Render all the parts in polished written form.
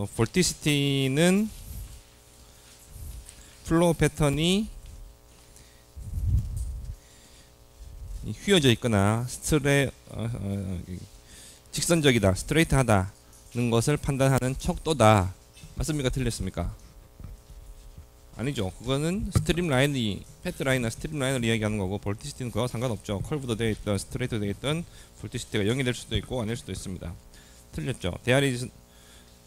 볼티시티는 플로우 패턴이 휘어져 있거나 직선적이다, 스트레이트하다는 것을 판단하는 척도다. 맞습니까? 틀렸습니까? 아니죠. 그거는 스트림라인이 패트라인이나 스트림라인을 이야기하는 거고, 볼티시티는 그거와 상관없죠. 컬브도 되어 있던 스트레이트 되어 있던 볼티시티가 0이 될 수도 있고 아닐 수도 있습니다. 틀렸죠. There is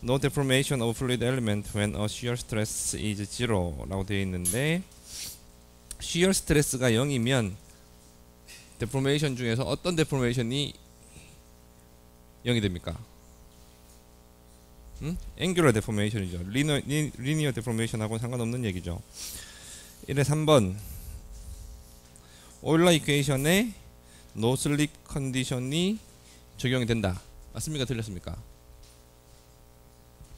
no deformation of fluid element when a shear stress is 0 라고 되어 있는데, shear stress가 0이면 데포메이션 중에서 어떤 데포메이션이 0이 됩니까? 앵귤러 데포메이션이죠. 리니어 데포메이션하고는 상관없는 얘기죠. 1에 3번 오일러 이퀘이션에 노 슬립 컨디션이 적용이 된다. 맞습니까? 틀렸습니까?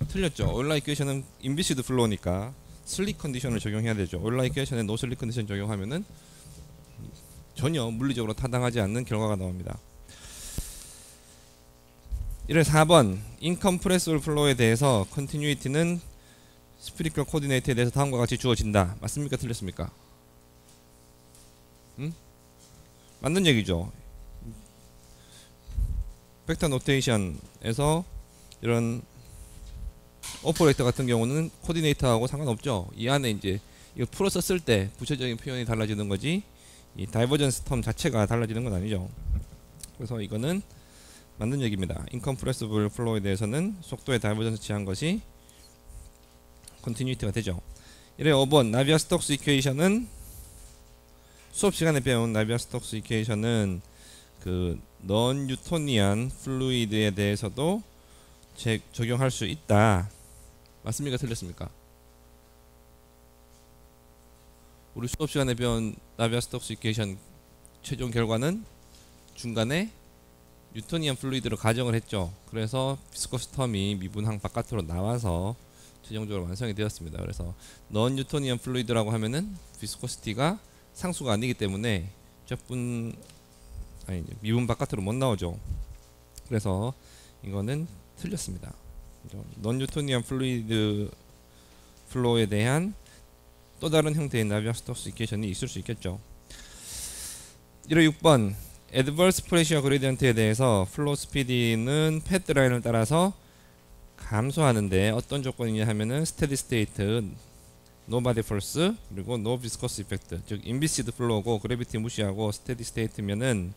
틀렸죠. 오일러 이퀘이션은 인비시드 플로우니까 슬립 컨디션을 적용해야 되죠. 오일러 이퀘이션에 노 슬립 컨디션 적용하면은 전혀 물리적으로 타당하지 않는 결과가 나옵니다. 1회 4번 인컴프레시블 플로우에 대해서 컨티뉴이티는 스피리컬 코디네이트에 대해서 다음과 같이 주어진다. 맞습니까? 틀렸습니까? 맞는 얘기죠. 벡터 노테이션에서 이런 오퍼레이터 같은 경우는 코디네이터하고 상관없죠. 이 안에 이제 이거 풀어 썼을 때 부차적인 표현이 달라지는 거지, 이 다이버전스 텀 자체가 달라지는 건 아니죠. 그래서 이거는 맞는 얘기입니다. 인컴프레시블 플로우에 대해서는 속도의 다이버전스 취한 것이 컨티뉴이티가 되죠. 1회 5번 나비아-스톡스 이퀘이션은, 수업 시간에 배운 나비아-스톡스 이퀘이션은 그 넌 뉴토니안 플루이드에 대해서도 적용할 수 있다. 맞습니까? 틀렸습니까? 우리 수업 시간에 배운 나비아-스톡스 이퀘이션 최종 결과는 중간에 뉴토니안 플루이드로 가정을 했죠. 그래서 비스코스 텀이 미분항 바깥으로 나와서 최종적으로 완성이 되었습니다. 그래서 넌 뉴토니안 플루이드라고 하면은 비스코시티가 상수가 아니기 때문에 미분 바깥으로 못 나오죠. 그래서 이거는 틀렸습니다. 넌 뉴토니안 플루이드 플로우에 대한 또 다른 형태의 나비아-스톡스 이퀘이션이 있을 수 있겠죠. 1호 6번 애드버스 프레셔 그레디언트에 대해서 플로우 스피드는 패드라인을 따라서 감소하는데 어떤 조건이냐 하면은 스테디 스테이트, 노 바디 폴스, 그리고 노 비스커스 이펙트, 즉 인비시드 플로우고 그래비티 무시하고 스테디 스테이트면은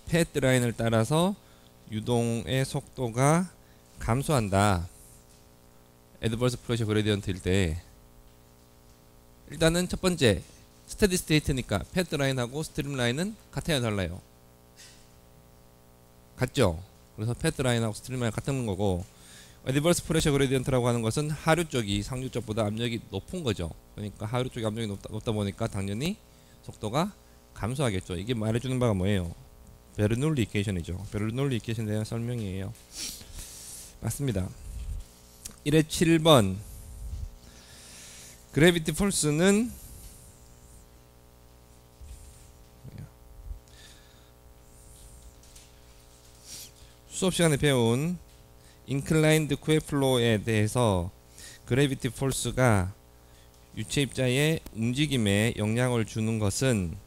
패드라인을 따라서 유동의 속도가 감소한다. 애드버스 프레셔 그레디언트일 때 일단은 첫 번째 스테디 스테이트니까 패드라인하고 스트림라인은 같아야 달라요. 같죠? 그래서 패드라인하고 스트림라인 같은 거고, 애드버스 프레셔 그레디언트라고 하는 것은 하류 쪽이 상류 쪽보다 압력이 높은 거죠. 그러니까 하류 쪽이 압력이 높다 보니까 당연히 속도가 감소하겠죠. 이게 말해주는 바가 뭐예요? 베르놀리 이퀘이션이죠. 베르놀리 이퀘이션에 대한 설명이에요. 맞습니다. 1회 7번 그래비티 폴스는 수업 시간에 배운 인클라인드 쿠에 플로우에 대해서 그래비티 폴스가 유체 입자의 움직임에 영향을 주는 것은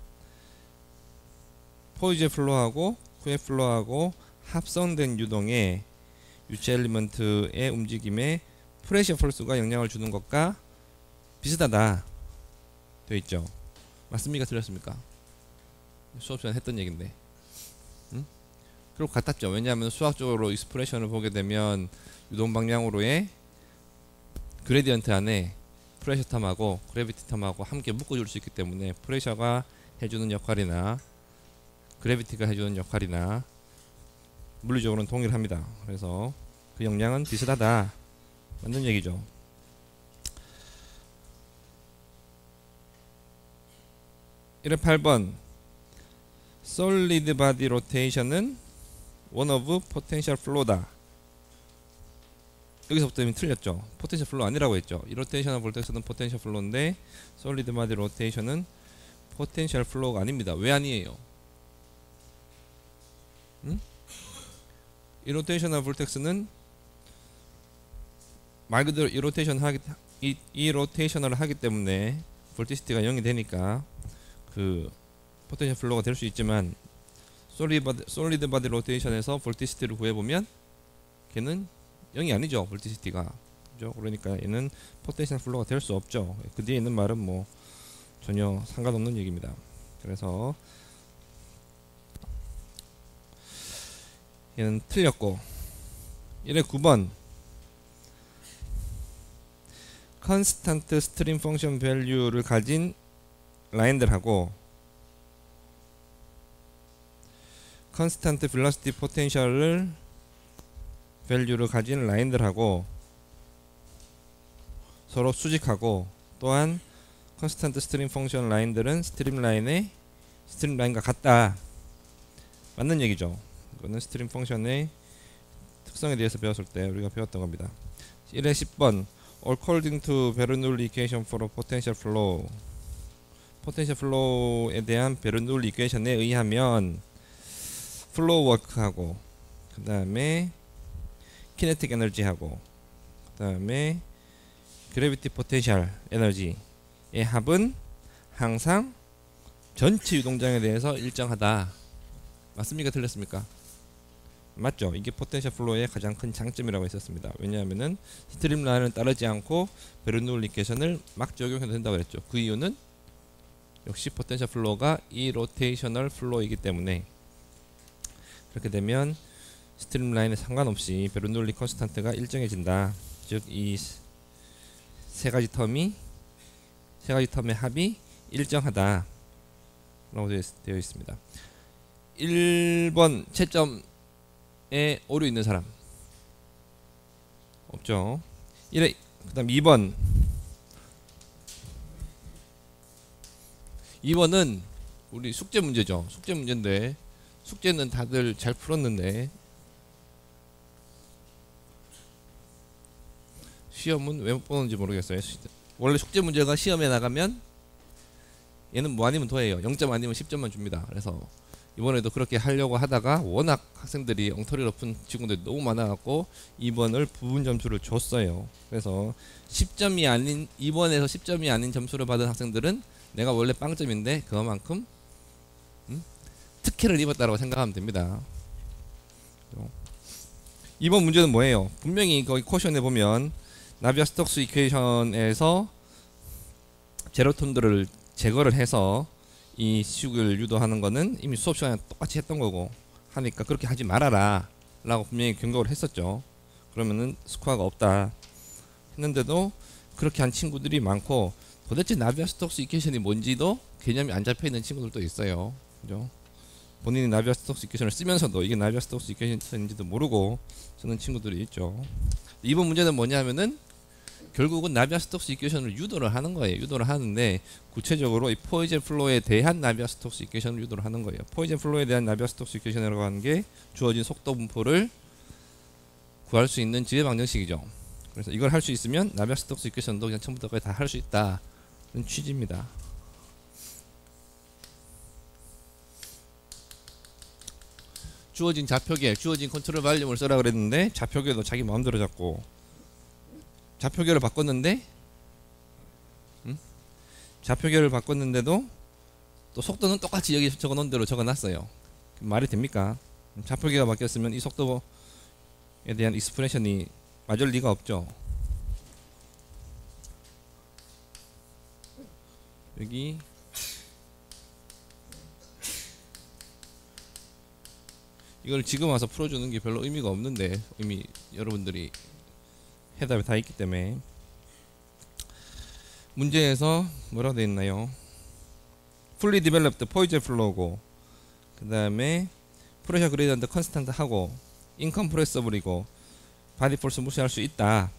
포이제 플로우하고 쿠에 플로우하고 합성된 유동의 유체 엘리먼트의 움직임에 프레셔 폴스가 영향을 주는 것과 비슷하다 되어 있죠. 맞습니까? 틀렸습니까? 수업 시간에 했던 얘긴데. 그리고 같았죠. 왜냐하면 수학적으로 익스프레션을 보게 되면 유동 방향으로의 그레디언트 안에 프레셔 텀하고 그래비티 텀하고 함께 묶어줄 수 있기 때문에 프레셔가 해주는 역할이나 그래비티가 해주는 역할이나 물리적으로는 동일합니다. 그래서 그 영향은 비슷하다. 맞는 얘기죠. 1회 8번 솔리드 바디 로테이션은 one of potential flow다. 여기서부터 틀렸죠. potential flow 아니라고 했죠. 이 로테이션을 볼 때서는 potential flow인데 solid body rotation은 potential flow가 아닙니다. 왜 아니에요? 이 로테이셔널 볼텍스는 말 그대로 이 로테이션을 하기 때문에 볼티시티가 0이 되니까 그 포텐셜 플로우가 될 수 있지만 솔리드 바디 로테이션에서 볼티시티를 구해보면 걔는 0이 아니죠. 볼티시티가. 그죠? 그러니까 얘는 포텐셜 플로우가 될 수 없죠. 그 뒤에 있는 말은 뭐 전혀 상관없는 얘기입니다. 그래서 얘는 틀렸고 1의 9번 컨스탄트 스트림 펑션 밸류를 가진 라인들하고 컨스탄트 velocity 포텐셜을 밸류를 가진 라인들하고 서로 수직하고 또한 컨스탄트 스트림 펑션 라인들은 스트림 라인과 같다. 맞는 얘기죠. 이거는 스트림 펑션의 특성에 대해서 배웠을 때 우리가 배웠던 겁니다. 1의 10번 According to Bernoulli equation for a potential flow 포텐셜 플로우에 대한 베르놀리 이퀘이션에 의하면 플로우 워크하고 그 다음에 키네틱 에너지하고 그 다음에 그래비티 포텐셜 에너지의 합은 항상 전체 유동장에 대해서 일정하다. 맞습니까? 틀렸습니까? 맞죠? 이게 포텐셜 플로우의 가장 큰 장점이라고 했었습니다. 왜냐하면은 스트림라인을 따르지 않고 베르놀리 이퀘이션을 막 적용해도 된다고 그랬죠. 그 이유는 역시 포텐셜 플로우가 이 로테이셔널 플로우이기 때문에 그렇게 되면 스트림라인에 상관없이 베르놀리 컨스탄트가 일정해진다. 즉 이 세 가지 텀의 합이 일정하다 라고 되어 있습니다. 1번 채점에 오류 있는 사람 없죠. 그 다음 2번은 우리 숙제 문제죠. 숙제 문제인데 숙제는 다들 잘 풀었는데 시험은 왜 못 보는지 모르겠어요. 원래 숙제 문제가 시험에 나가면 얘는 뭐 아니면 더해요. 0점 아니면 10점만 줍니다. 그래서 이번에도 그렇게 하려고 하다가 워낙 학생들이 엉터리 높은 친구들이 너무 많아갖고 2번을 부분 점수를 줬어요. 그래서 10점이 아닌 2번에서 10점이 아닌 점수를 받은 학생들은 내가 원래 빵점인데 그만큼 특혜를 입었다고 생각하면 됩니다. 2번 문제는 뭐예요? 분명히 거기 쿼션에 보면 나비아-스톡스 이퀘이션에서 제로톤들을 제거를 해서 이 시국을 유도하는 거는 이미 수업 시간에 똑같이 했던 거고 하니까 그렇게 하지 말아라 라고 분명히 경고를 했었죠. 그러면은 스코어가 없다 했는데도 그렇게 한 친구들이 많고 도대체 나비아-스톡스 이퀘이션이 뭔지도 개념이 안 잡혀있는 친구들도 있어요. 그죠? 본인이 나비아-스톡스 이퀘이션을 쓰면서도 이게 나비아-스톡스 이퀘이션인지도 모르고 쓰는 친구들이 있죠. 이번 문제는 뭐냐면은 결국은 나비아-스톡스 이퀘이션을 유도를 하는 거예요. 유도를 하는데 구체적으로 이 포이즌 플로우에 대한 나비아-스톡스 이퀘이션을 유도를 하는 거예요. 포이즌 플로우에 대한 나비아-스톡스 이퀘이션이라고 하는 게 주어진 속도 분포를 구할 수 있는 지배 방정식이죠. 그래서 이걸 할 수 있으면 나비아-스톡스 이퀘이션도 그냥 처음부터까지 다 할 수 있다는 취지입니다. 주어진 좌표계, 주어진 컨트롤 발륨을 써라 그랬는데 좌표계도 자기 마음대로 잡고 좌표계를 바꿨는데 좌표계를 바꿨는데도 또 속도는 똑같이 여기 적어놓은 대로 적어놨어요. 말이 됩니까? 좌표계가 바뀌었으면 이 속도에 대한 익스프레션이 맞을 리가 없죠. 여기 이걸 지금 와서 풀어주는 게 별로 의미가 없는데 이미 여러분들이 해답이 다 있기 때문에 문제에서 뭐라고 되어 있나요? fully developed 포이즌 플로우고 그 다음에 프레셔 그레이던트 컨스탄트 하고 인컴프레서블이고 바디 포스 무시할 수 있다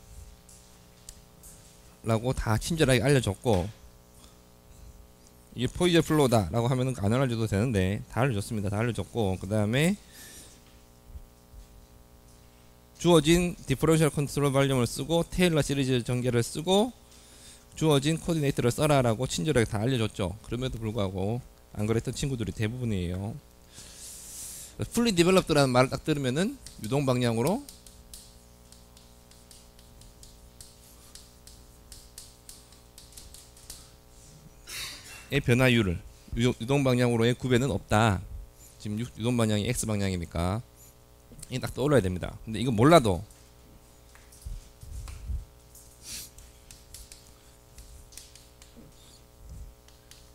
라고 다 친절하게 알려줬고 이게 포이즌 플로우다 라고 하면은 안 알려줘도 되는데 다 알려줬습니다. 다 알려줬고 그 다음에 주어진 디퍼런셜 컨트롤 발륨을 쓰고 테일러 시리즈 전개를 쓰고 주어진 코디네이터를 써라 라고 친절하게 다 알려줬죠. 그럼에도 불구하고 안 그랬던 친구들이 대부분이에요. fully developed라는 말을 딱 들으면은 유동 방향으로 변화율을 유동 방향으로의 구배는 없다. 지금 유동 방향이 x 방향이니까 이게 딱 떠올라야 됩니다. 근데 이거 몰라도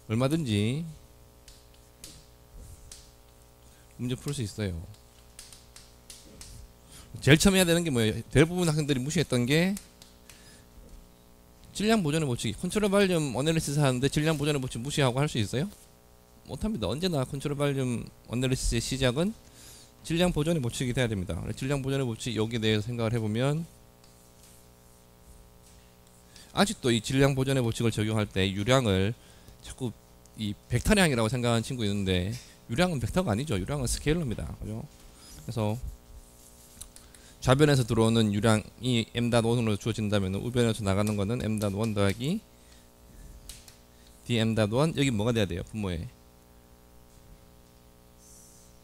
얼마든지 문제 풀 수 있어요. 제일 처음 해야 되는 게 뭐예요? 대부분 학생들이 무시했던 게 질량 보존의 법칙. 컨트롤 발륨 어널리시스 하는데 질량 보존의 법칙 무시하고 할 수 있어요? 못합니다. 언제나 컨트롤 발륨 어널리시스의 시작은 질량 보존의 법칙이 돼야 됩니다. 질량 보존의 법칙 여기에 대해서 생각을 해보면 아직도 이 질량 보존의 법칙을 적용할 때 유량을 자꾸 이 벡터량이라고 생각하는 친구 있는데 유량은 벡터가 아니죠. 유량은 스케일러입니다. 그죠? 그래서 좌변에서 들어오는 유량이 m.1으로 주어진다면 우변에서 나가는 거는 m.1 더하기 dm.1. 여기 뭐가 돼야 돼요? 분모에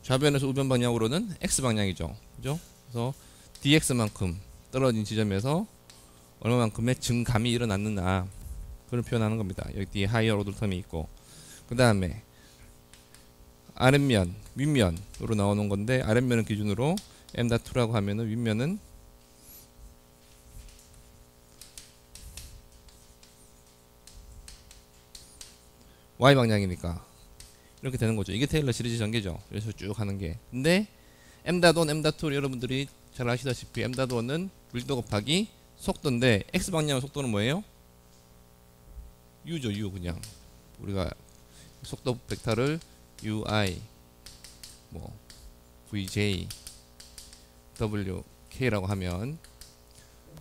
좌변에서 우변 방향으로는 x 방향이죠. 그죠? 그래서 dx만큼 떨어진 지점에서 얼마만큼의 증감이 일어났느냐 그걸 표현하는 겁니다. 여기 뒤에 하이어 오더 텀이 있고 그 다음에 아랫면, 윗면으로 나오는 건데 아랫면을 기준으로 m.2라고 하면은 윗면은 y 방향이니까 이렇게 되는 거죠. 이게 테일러 시리즈 전개죠. 그래서 쭉 하는 게. 근데 m.1, m.2를 여러분들이 잘 아시다시피 m.1은 밀도 곱하기 속도인데 x 방향 속도는 뭐예요? u죠. u 그냥 우리가 속도 벡터를 ui 뭐 vj wk라고 하면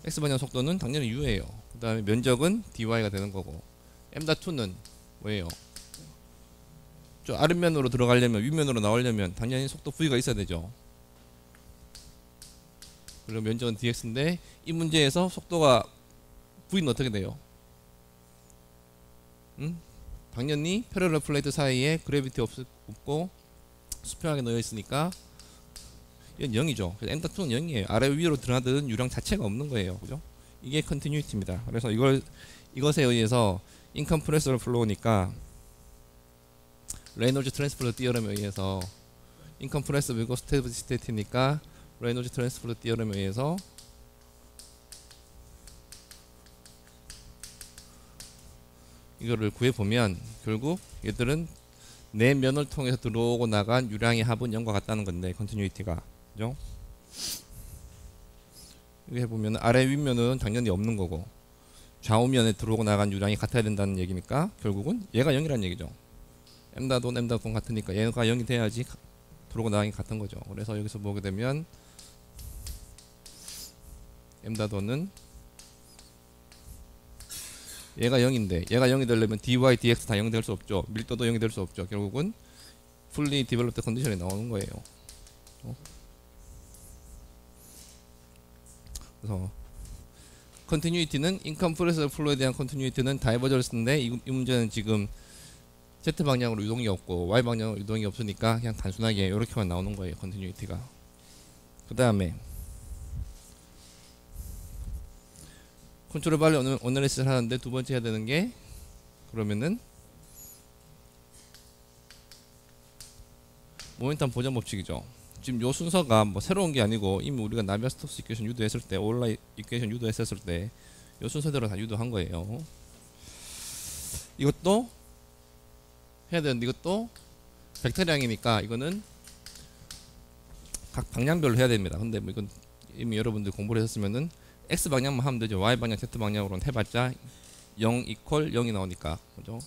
x 방향 속도는 당연히 u예요. 그 다음에 면적은 dy가 되는 거고 m.2는 뭐예요? 저 아랫면으로 들어가려면 윗면으로 나오려면 당연히 속도 v가 있어야 되죠. 그리고 면적은 dx인데 이 문제에서 속도가 v는 어떻게 돼요? 당연히 패러럴 플레이트 사이에 그래비티 없고 수평하게 놓여 있으니까 이건 0이죠. 그래서 m.2는 0이에요. 아래 위로 드나드는 유량 자체가 없는 거예요. 그죠? 이게 컨티뉴이티입니다. 그래서 이것에 의해서 인컴프레서블 플로우니까 레이놀즈 트랜스포트 티어럼에 의해서 인컴프레서블이고 스테디 스테이트니까 레이놀즈 트랜스포트 티어럼에 의해서 이거를 구해보면 결국 얘들은 내 면을 통해서 들어오고 나간 유량의 합은 0과 같다는 건데 컨티뉴이티가 그죠? 이거 해보면 아래 윗면은 당연히 없는 거고 좌우면에 들어오고 나간 유량이 같아야 된다는 얘기니까 결국은 얘가 0이라는 얘기죠. m.1, m.2 같으니까 얘가 0이 돼야지 들어오고 나간 게 같은 거죠. 그래서 여기서 보게 되면 m.1은 얘가 0인데 얘가 0이 되려면 dy, dx 다 0이 될 수 없죠. 밀도도 0이 될 수 없죠. 결국은 fully developed 컨디션이 나오는 거예요. 그래서 컨티뉴이티는 인컴프레서블 플로우에 대한 컨티뉴이티는 다이버전스인데 이 문제는 지금 Z 방향으로 유동이 없고 Y 방향으로 유동이 없으니까 그냥 단순하게 이렇게만 나오는 거예요. 컨티뉴이티가. 그 다음에 컨트롤 발륨 어널리시스를 하는데 두 번째 해야 되는 게 그러면은 모멘텀 보존 법칙이죠. 지금 요 순서가 뭐 새로운 게 아니고 이미 우리가 나비아-스톡스 이퀘이션 유도했을 때 오일라 이퀘이션 유도했을 때 요 순서대로 다 유도한 거예요. 이것도 해야 되는데 이것도 벡터량이니까 이거는 각 방향별로 해야 됩니다. 근데 뭐 이건 이미 여러분들 공부를 했었으면은 x 방향만 하면 되죠. y 방향, z 방향으로는 해봤자 0 이퀄 0이 나오니까 그죠?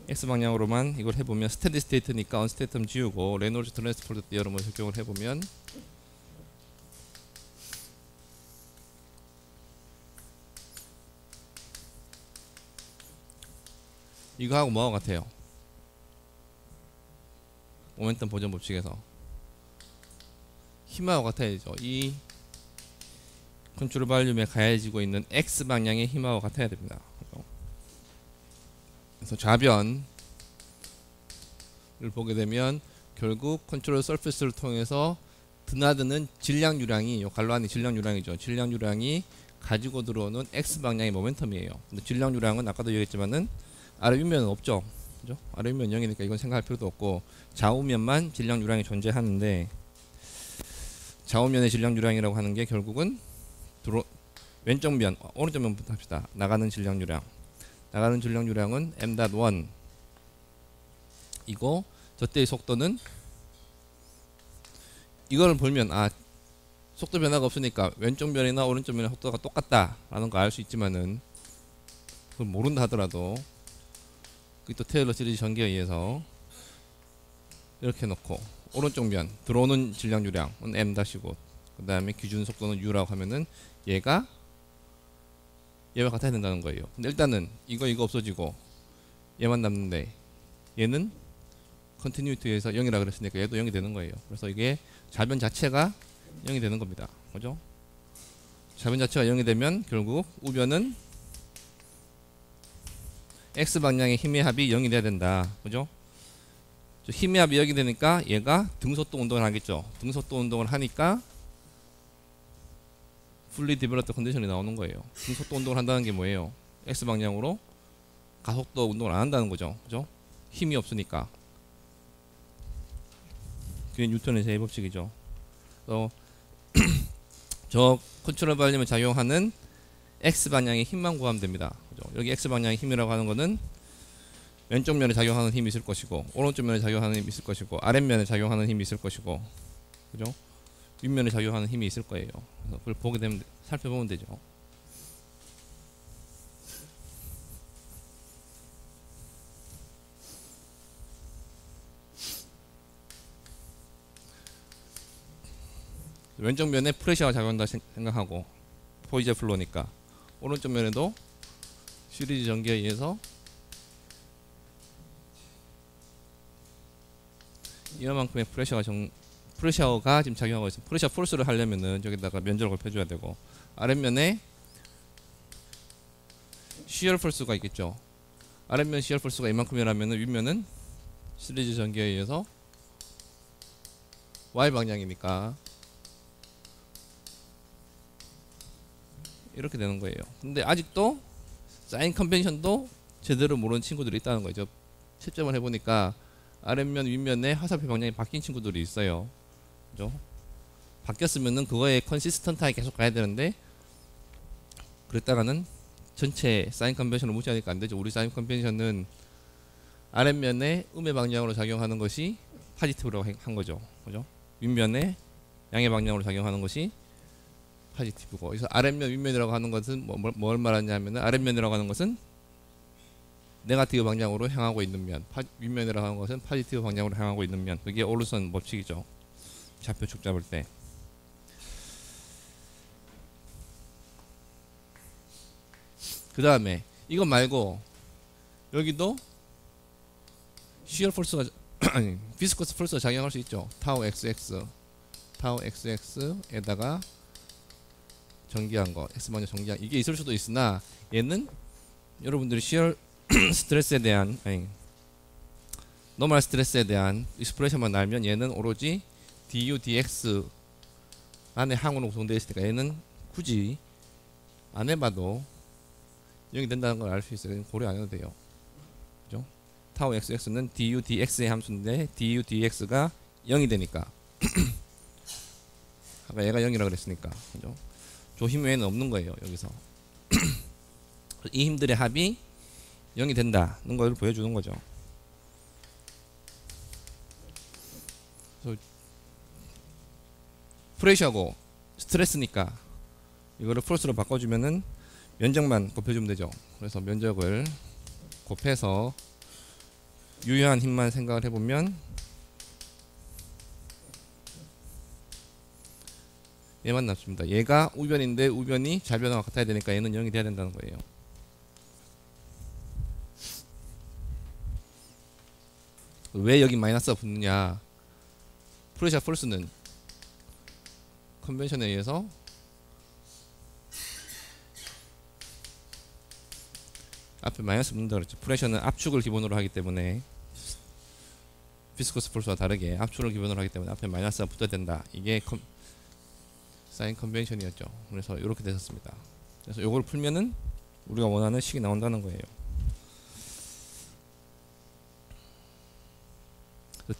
x 방향으로만 이걸 해보면 스테디 스테이트니까 언스테이트는 지우고 레놀즈 트랜스포트 디어럼을 적용을 해보면 이거하고 뭐하고 같아요? 모멘텀 보존 법칙에서 힘하고 같아야죠. 이 컨트롤 발륨에 가해지고 있는 x 방향의 힘하고 같아야 됩니다. 그래서 좌변을 보게 되면 결국 컨트롤 서피스를 통해서 드나드는 질량 유량이 요 갈로 안이 질량 유량이죠. 질량 유량이 가지고 들어오는 x 방향의 모멘텀이에요. 근데 질량 유량은 아까도 얘기했지만은 아래 윗면은 없죠. 그죠? 아래면 0이니까 이건 생각할 필요도 없고 좌우면만 질량 유량이 존재하는데 좌우면의 질량 유량이라고 하는 게 결국은 왼쪽 면, 오른쪽 면부터 합시다. 나가는 질량 유량. 나가는 질량 유량은 m.1 이고 저때의 속도는 이걸 보면 속도 변화가 없으니까 왼쪽 면이나 오른쪽 면의 속도가 똑같다라는 거 알 수 있지만은 그걸 모른다 하더라도 그게 또 테일러 시리즈 전개에 의해서 이렇게 놓고 오른쪽 면 들어오는 질량 유량은 m-고 그 다음에 기준 속도는 u라고 하면은 얘가 얘와 같아야 된다는 거예요. 근데 일단은 이거 없어지고 얘만 남는데 얘는 컨티뉴이티에서 0이라 그랬으니까 얘도 0이 되는 거예요. 그래서 이게 좌변 자체가 0이 되는 겁니다. 그죠? 좌변 자체가 0이 되면 결국 우변은 X방향의 힘의 합이 0이 돼야 된다. 그죠? 힘의 합이 0이 되니까 얘가 등속도 운동을 하겠죠. 등속도 운동을 하니까 fully developed 컨디션이 나오는 거예요. 등속도 운동을 한다는 게 뭐예요? X방향으로 가속도 운동을 안 한다는 거죠. 그죠? 힘이 없으니까. 그게 뉴턴의 제2법칙이죠. 저 컨트롤 발림을 작용하는 X방향의 힘만 구하면 됩니다. 그죠? 여기 X방향의 힘이라고 하는 거는 왼쪽 면에 작용하는 힘이 있을 것이고 오른쪽 면에 작용하는 힘이 있을 것이고 아랫면에 작용하는 힘이 있을 것이고 그죠? 윗면에 작용하는 힘이 있을 거예요. 그래서 그걸 보게 되면 살펴보면 되죠. 왼쪽 면에 프레셔가 작용한다 생각하고 포이제 플로니까 오른쪽 면에도 시리즈 전개에 의해서 이만큼의 프레셔가 지금 작용하고 있습니다. 프레셔 폴스를 하려면은 저기다가 면적을 펴줘야 되고 아랫면에 시얼 폴스가 있겠죠. 아랫면 시얼 폴스가 이만큼이라면은 윗면은 시리즈 전개에 의해서 Y 방향이니까 이렇게 되는 거예요. 근데 아직도 사인 컨벤션도 제대로 모르는 친구들이 있다는 거죠. 채점을 해보니까 아랫면 윗면에 화살표 방향이 바뀐 친구들이 있어요. 그죠? 바뀌었으면은 그거에 컨시스턴트하게 계속 가야 되는데 그랬다가는 전체 사인 컨벤션을 무시하니까 안 되죠. 우리 사인 컨벤션은 아랫면에 음의 방향으로 작용하는 것이 파지티브라고 한 거죠. 그죠? 윗면에 양의 방향으로 작용하는 것이 파지티브고, 그래서 아랫면 윗면이라고 하는 것은 뭘 말하냐면은 아랫면이라고 하는 것은 네거티브 방향으로 향하고 있는 면, 윗면이라고 하는 것은 파지티브 방향으로 향하고 있는 면. 그게 올루선 법칙이죠. 좌표축 잡을 때. 그 다음에 이거 말고 여기도 시얼 폴스가 아니 비스커스 폴스가 작용할 수 있죠. 타우 xx에다가 전기한 거 x방향 전기한 이게 있을 수도 있으나 얘는 여러분들이 시얼 스트레스에 대한 노멀 스트레스에 대한 익스프레션만 알면 얘는 오로지 du dx 안에 항으로 구성되어 있으니까 얘는 굳이 안 해봐도 여기 된다는 걸 알 수 있어요. 고려 안 해도 돼요. 그죠? 타우 xx는 du dx의 함수인데 du dx가 0이 되니까 아까 얘가 0이라고 그랬으니까 그죠? 조힘 외에는 없는 거예요. 여기서 이 힘들의 합이 0이 된다는 걸 보여주는 거죠. 그래서 프레셔고 스트레스니까 이거를 폴스로 바꿔주면은 면적만 곱해주면 되죠. 그래서 면적을 곱해서 유효한 힘만 생각을 해보면 얘만 남습니다. 얘가 우변인데 우변이 좌변과 같아야 되니까 얘는 0이 돼야 된다는 거예요. 왜 여기 마이너스가 붙느냐? 프레셔 폴스는 컨벤션에 의해서 앞에 마이너스 붙는다 그랬죠. 프레셔는 압축을 기본으로 하기 때문에 비스커스 폴스와 다르게 압축을 기본으로 하기 때문에 앞에 마이너스가 붙어야 된다. 이게 사인 컨벤션이었죠. 그래서 이렇게 되셨습니다. 그래서 요걸 풀면은 우리가 원하는 식이 나온다는 거예요.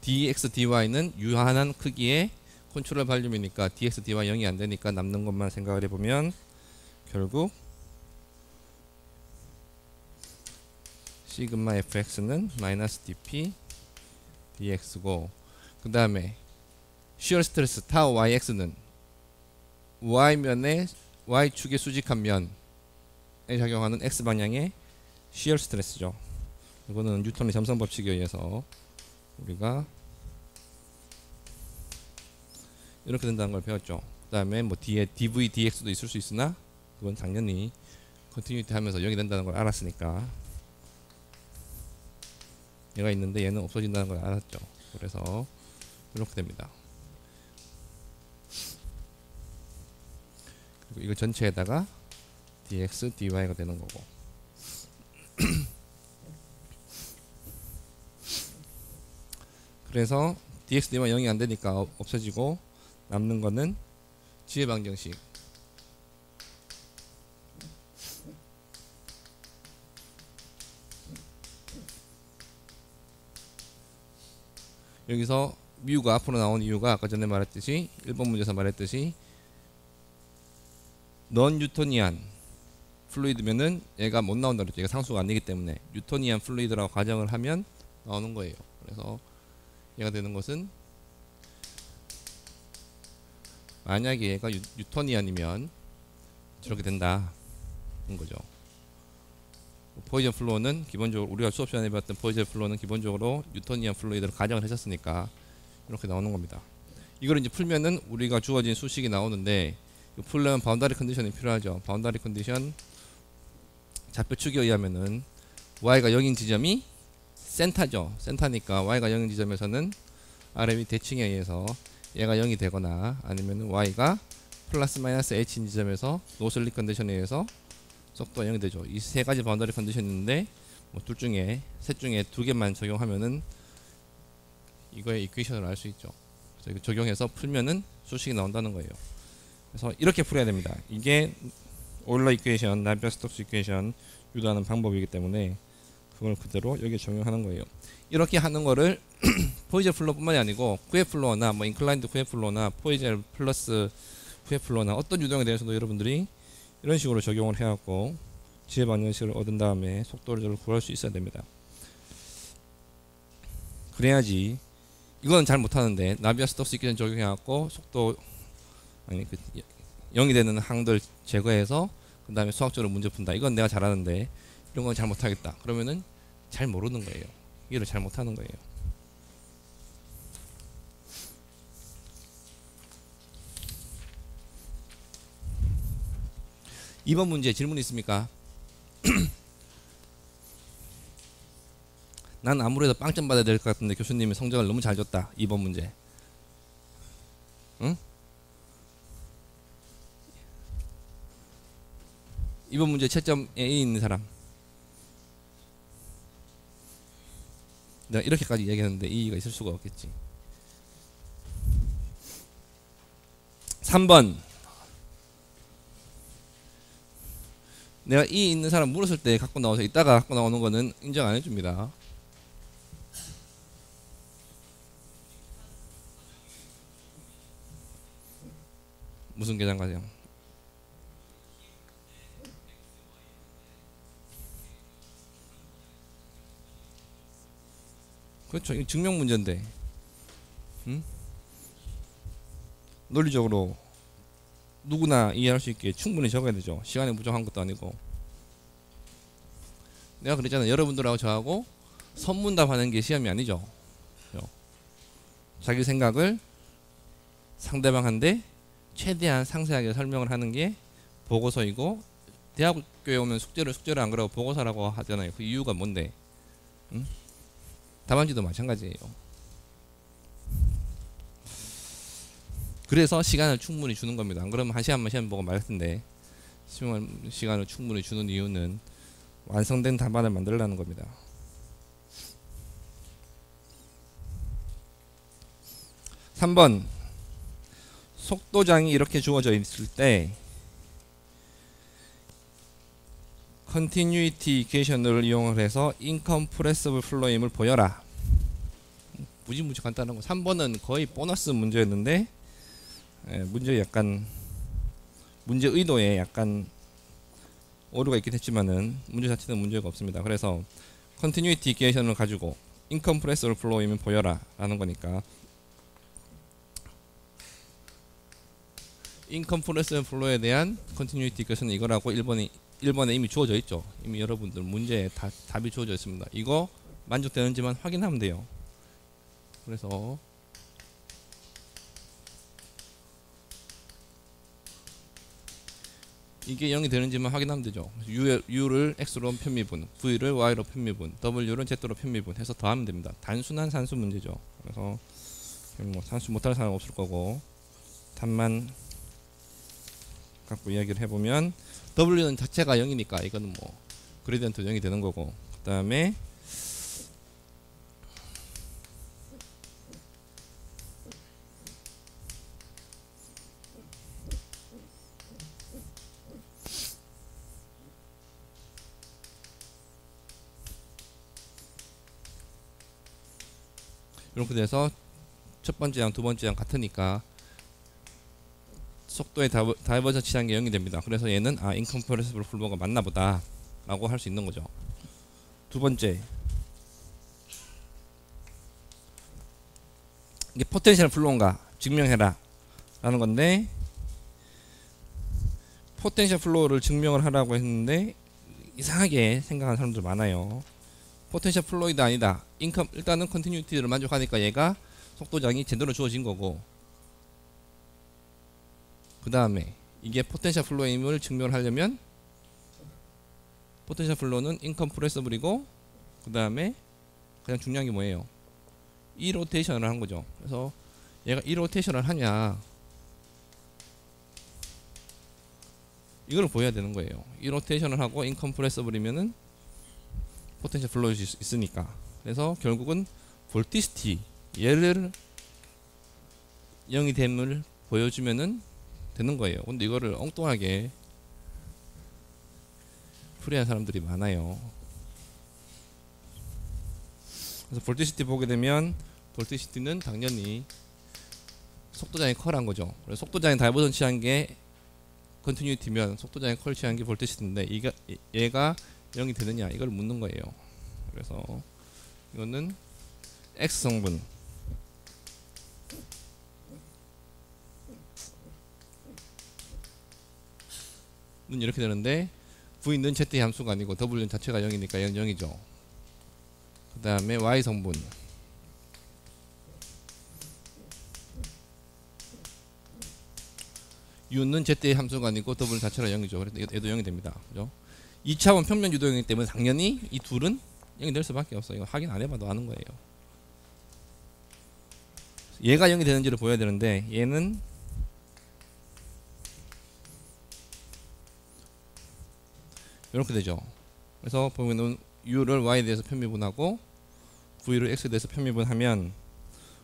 dx, dy는 유한한 크기의 컨트롤 발륨이니까 dx, dy 0이 안 되니까 남는 것만 생각을 해보면 결국 시그마 fx는 마이너스 dp dx고, 그 다음에 시어 스트레스 타우 yx는 y면에 y축의 수직한 면에 작용하는 x방향의 시어 스트레스죠. 이거는 뉴턴의 점선 법칙에 의해서 우리가 이렇게 된다는 걸 배웠죠. 그 다음에 뭐 뒤에 dv dx도 있을 수 있으나 그건 당연히 컨티뉴이티 하면서 0이 된다는 걸 알았으니까, 얘가 있는데 얘는 없어진다는 걸 알았죠. 그래서 이렇게 됩니다. 그리고 이거 전체에다가 dx dy가 되는 거고. 그래서 dx dy가 0이 안 되니까 없어지고 남는 거는 지혜 방정식. 여기서 뮤가 앞으로 나온 이유가 아까 전에 말했듯이 1번 문제에서 말했듯이 넌 뉴토니안 플루이드면은 얘가 못 나온다 그랬죠. 얘가 상수가 아니기 때문에 뉴토니안 플루이드라고 가정을 하면 나오는 거예요. 그래서 얘가 되는 것은 만약에 얘가 뉴토니안이면 저렇게 된다는 거죠. 포이전 플로우는 기본적으로 우리가 수업 시간에 배웠던 포이전 플로우는 기본적으로 뉴토니안 플루이드로 가정을 했었으니까 이렇게 나오는 겁니다. 이걸 이제 풀면은 우리가 주어진 수식이 나오는데, 풀려면 바운다리 컨디션이 필요하죠. 바운다리 컨디션 좌표축에 의하면은 y가 0인 지점이 센터죠. 센터니까 y가 0인 지점에서는 아래 위 대칭에 의해서 얘가 0이 되거나 아니면 y가 플러스 마이너스 h인 지점에서 노슬립 컨디션에 의해서 속도가 0이 되죠. 이 세 가지 바운더리 컨디션이 있는데 뭐 둘 중에 셋 중에 두 개만 적용하면은 이거의 이퀘이션을 알 수 있죠. 그래서 이거 적용해서 풀면은 수식이 나온다는 거예요. 그래서 이렇게 풀어야 됩니다. 이게 오일러 이퀘이션, 나비아-스톡스 이퀘이션 유도하는 방법이기 때문에 그걸 그대로 여기에 적용하는 거예요. 이렇게 하는 거를 포이젤 플로우뿐만이 아니고 쿠에 플로어나 뭐 인클라인드 쿠에 플로어나 포이젤 플러스 쿠에 플로어나 어떤 유동에 대해서도 여러분들이 이런 식으로 적용을 해갖고 지혜 방정식을 얻은 다음에 속도를 구할 수 있어야 됩니다. 그래야지. 이거는 잘 못하는데 나비아-스톡스 이퀘이션 적용해갖고 속도 아니 그 0이 되는 항들 제거해서 그 다음에 수학적으로 문제 푼다. 이건 내가 잘하는데 이런 건 잘 못하겠다. 그러면은 잘 모르는 거예요. 이해를 잘 못하는 거예요. 이번 문제 질문 있습니까? 난 아무래도 빵점 받아야 될 것 같은데 교수님이 성적을 너무 잘 줬다. 2번 문제. 응? 2번 문제 채점 A 있는 사람. 내가 이렇게까지 얘기했는데 E가 있을 수가 없겠지. 3번. 내가 E 있는 사람 물었을 때 갖고 나와서 이따가 갖고 나오는 거는 인정 안 해줍니다. 무슨 계산 과정? 그렇죠. 이거 증명 문제인데, 응? 논리적으로 누구나 이해할 수 있게 충분히 적어야 되죠. 시간이 부족한 것도 아니고. 내가 그랬잖아. 여러분들하고 저하고 선문답 하는 게 시험이 아니죠. 자기 생각을 상대방한테 최대한 상세하게 설명을 하는 게 보고서이고, 대학교에 오면 숙제를 안 그러고 보고서라고 하잖아요. 그 이유가 뭔데? 응? 답안지도 마찬가지예요. 그래서 시간을 충분히 주는 겁니다. 안 그러면 한 시간만 시험 보고 말할 텐데, 시간을 충분히 주는 이유는 완성된 답안을 만들려는 겁니다. 3번. 속도장이 이렇게 주어져 있을 때 컨티뉴이티 이퀘이션을 이용을 해서 인컴프레시블 플로임을 보여라. 무지 간단한 거. 3번은 거의 보너스 문제였는데 문제 약간 문제 의도에 약간 오류가 있긴 했지만은 문제 자체는 문제가 없습니다. 그래서 컨티뉴이티 이퀘이션을 가지고 인컴프레서블 플로우이면 보여라 라는 거니까 인컴프레서블 플로우에 대한 컨티뉴이티 이퀘이션은 이거라고 1번에 이미 주어져 있죠. 이미 여러분들 문제에 답이 주어져 있습니다. 이거 만족되는지만 확인하면 돼요. 그래서 이게 0이 되는지만 확인하면 되죠. U를 X로 편미분, V를 Y로 편미분, W를 Z로 편미분 해서 더하면 됩니다. 단순한 산수 문제죠. 그래서 뭐 산수 못할 사람 없을 거고 답만 갖고 이야기를 해보면 W는 자체가 0이니까 이거는 뭐 그레디언트 0이 되는 거고, 그 다음에 이렇게 돼서 첫 번째랑 두 번째랑 같으니까 속도의 다이버전치라는 게 0이 됩니다. 그래서 얘는 인컴프레시블 플로우가 맞나 보다 라고 할 수 있는 거죠. 두 번째, 이게 포텐셜 플로우인가 증명해라 라는 건데, 포텐셜 플로우를 증명을 하라고 했는데 이상하게 생각하는 사람들 많아요. 포텐셜 플로이다 아니다. 일단은 컨티뉴이티를 만족하니까 얘가 속도장이 제대로 주어진 거고, 그 다음에 이게 포텐셜 플로임을 증명을 하려면 포텐셜 플로우는 인컴프레서블이고, 그 다음에 가장 중요한 게 뭐예요? 이 로테이션을 한 거죠. 그래서 얘가 이 로테이션을 하냐 이걸 보여야 되는 거예요. 이 로테이션을 하고 인컴프레서블이면은 포텐셜 플로우일 수 있으니까. 그래서 결국은 볼티시티 얘를 0이 됨을 보여주면은 되는 거예요. 근데 이거를 엉뚱하게 풀이한 사람들이 많아요. 그래서 볼티시티 보게 되면 볼티시티는 당연히 속도장이 컬한 거죠. 그래서 속도장이 다이버전 취한 게 컨티뉴이티면 속도장이 컬 취한 게 볼티시티인데 얘가 0이 되느냐 이걸 묻는 거예요. 그래서 이거는 X 성분 는 이렇게 되는데 V는 Z의 함수가 아니고 W는 자체가 0이니까 0이죠. 그 다음에 Y 성분 U는 Z의 함수가 아니고 W는 자체가 0이죠. 그래서 얘도 0이 됩니다. 그죠? 2차원 평면 유도형이기 때문에 당연히 이 둘은 0이 될 수밖에 없어요. 이거 확인 안 해봐도 아는 거예요. 얘가 0이 되는지를 보여야 되는데 얘는 이렇게 되죠. 그래서 보면은 U를 Y에 대해서 편미분하고 V를 X에 대해서 편미분하면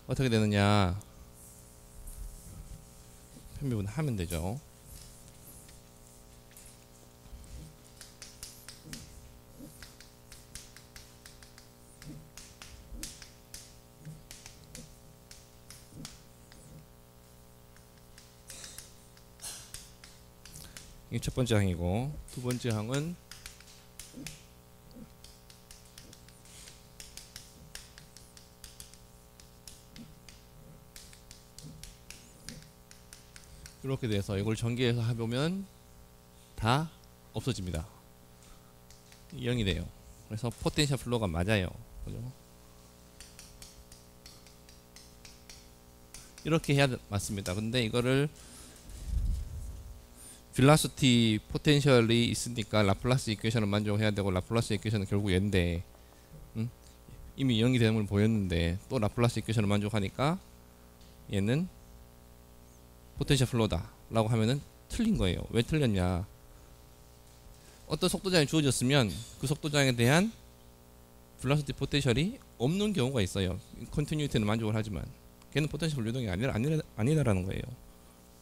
어떻게 되느냐, 편미분하면 되죠. 이게 첫 번째 항이고, 두 번째 항은 이렇게 돼서 이걸 전개해서 해보면 다 없어집니다. 0이 돼요. 그래서 포텐셜 플로우가 맞아요. 그죠? 이렇게 해야 맞습니다. 근데 이거를 velocity 포텐셜이 있으니까 라플라스 이퀘이션을 만족해야 되고, 라플라스 이퀘이션은 결국 얘인데 이미 0이 되는 걸 보였는데 또 라플라스 이퀘이션을 만족하니까 얘는 포텐셜 플로우다 라고 하면은 틀린 거예요. 왜 틀렸냐, 어떤 속도장이 주어졌으면 그 속도장에 대한 velocity 포텐셜이 없는 경우가 있어요. 컨티뉴이티는 만족을 하지만 걔는 포텐셜 유동이 아니다라는 거예요.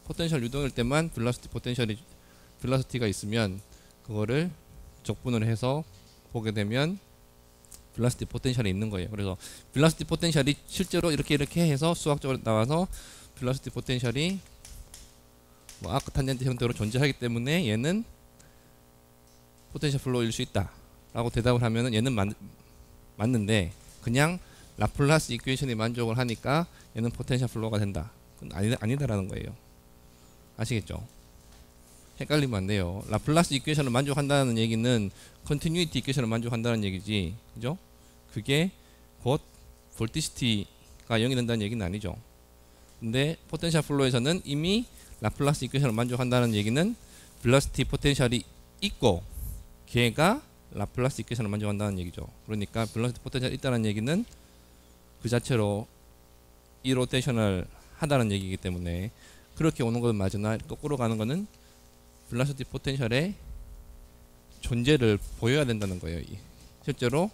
포텐셜 유동일 때만 velocity가 있으면 그거를 적분을 해서 보게 되면 velocity 포텐셜이 있는 거예요. 그래서 velocity 포텐셜이 실제로 이렇게 해서 수학적으로 나와서 velocity 포텐셜이 뭐 아크 탄젠트 형태로 존재하기 때문에 얘는 포텐셜 플로우일 수 있다 라고 대답을 하면은 얘는 맞는데 그냥 라플라스 이퀘이션이 만족을 하니까 얘는 포텐셜 플로우가 된다. 그건 아니다라는 거예요. 아시겠죠? 헷갈리면 안 돼요. 라플라스 이퀘이션을 만족한다는 얘기는 컨티뉴이티 이퀘이션을 만족한다는 얘기지, 그죠? 그게 곧 볼티시티가 0이 된다는 얘기는 아니죠. 근데 포텐셜 플로우에서는 이미 라플라스 이퀘이션을 만족한다는 얘기는 velocity 포텐셜이 있고 걔가 라플라스 이퀘이션을 만족한다는 얘기죠. 그러니까 velocity 포텐셜이 있다는 얘기는 그 자체로 이로테이션을 하다는 얘기이기 때문에 그렇게 오는 것은 맞으나 거꾸로 가는 것은 velocity 포텐셜의 존재를 보여야 된다는 거예요. 실제로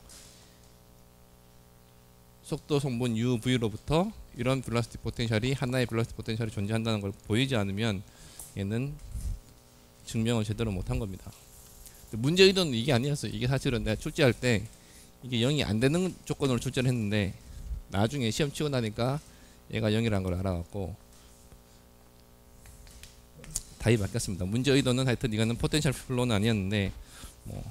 속도 성분 UV로부터 이런 velocity 포텐셜이 하나의 velocity 포텐셜이 존재한다는 걸 보이지 않으면 얘는 증명을 제대로 못한 겁니다. 문제 의도는 이게 아니었어요. 이게 사실은 내가 출제할 때 이게 0이 안 되는 조건으로 출제를 했는데 나중에 시험 치고 나니까 얘가 0이라는 걸 알아갖고 답이 바뀌었습니다. 문제 의도는 하여튼 이거는 포텐셜 플로우는 아니었는데 뭐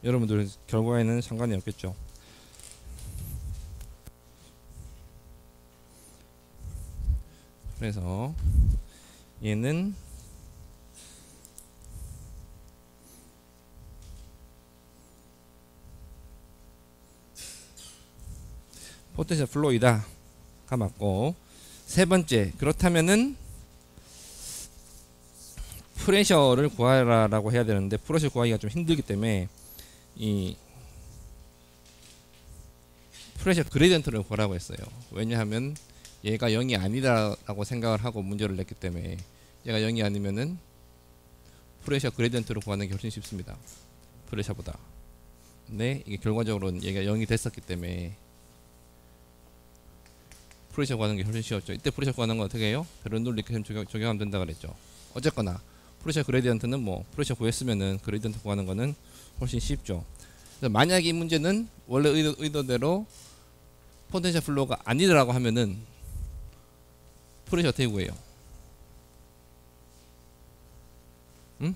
여러분들 결과에는 상관이 없겠죠. 그래서 얘는 포텐셜 플로우이다 가 맞고, 세 번째, 그렇다면은 프레셔를 구하라라고 해야 되는데 프레셔 구하기가 좀 힘들기 때문에 이 프레셔 그레디언트를 구하라고 했어요. 왜냐하면 얘가 0이 아니다라고 생각을 하고 문제를 냈기 때문에 얘가 0이 아니면은 프레셔 그레디언트를 구하는 게 훨씬 쉽습니다. 프레셔보다. 근데 이게 결과적으로는 얘가 0이 됐었기 때문에 프레셔 구하는 게 훨씬 쉬웠죠. 이때 프레셔 구하는 건 어떻게 해요? 베르놀리 이퀘이션 적용하면 된다 그랬죠. 어쨌거나 프레셔 그레디언트는 뭐 프레셔 구했으면은 그레디언트 구하는 거는 훨씬 쉽죠. 그래서 만약 이 문제는 원래 의도대로 포텐셜 플로우가 아니더라고 하면은 프레셔 어떻게 구해요? 응?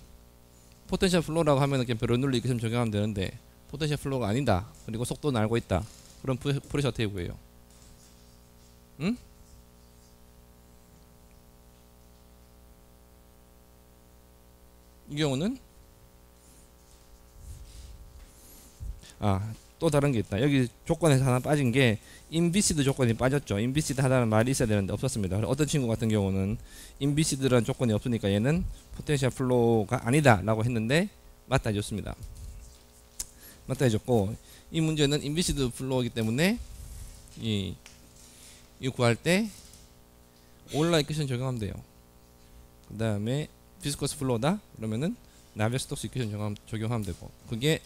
포텐셜 플로우라고 하면은 그냥 베르놀리 이퀘이션 적용하면 되는데 포텐셜 플로우가 아니다. 그리고 속도는 알고 있다. 그럼 프레셔 어떻게 구해요? 응? 이 경우는 또 다른 게 있다. 여기 조건에서 하나 빠진 게 인비시드 조건이 빠졌죠. 인비시드 하다는 말이 있어야 되는데 없었습니다. 어떤 친구 같은 경우는 인비시드라는 조건이 없으니까 얘는 포텐셜 플로우가 아니다 라고 했는데 맞다 해줬습니다. 맞다 해줬고, 이 문제는 인비시드 플로우이기 때문에 이 구할 때 올라 이퀘이션 적용하면 돼요. 그 다음에 비스커스 플로우다 그러면은 나비아-스톡스 이퀘이션 적용하면 되고, 그게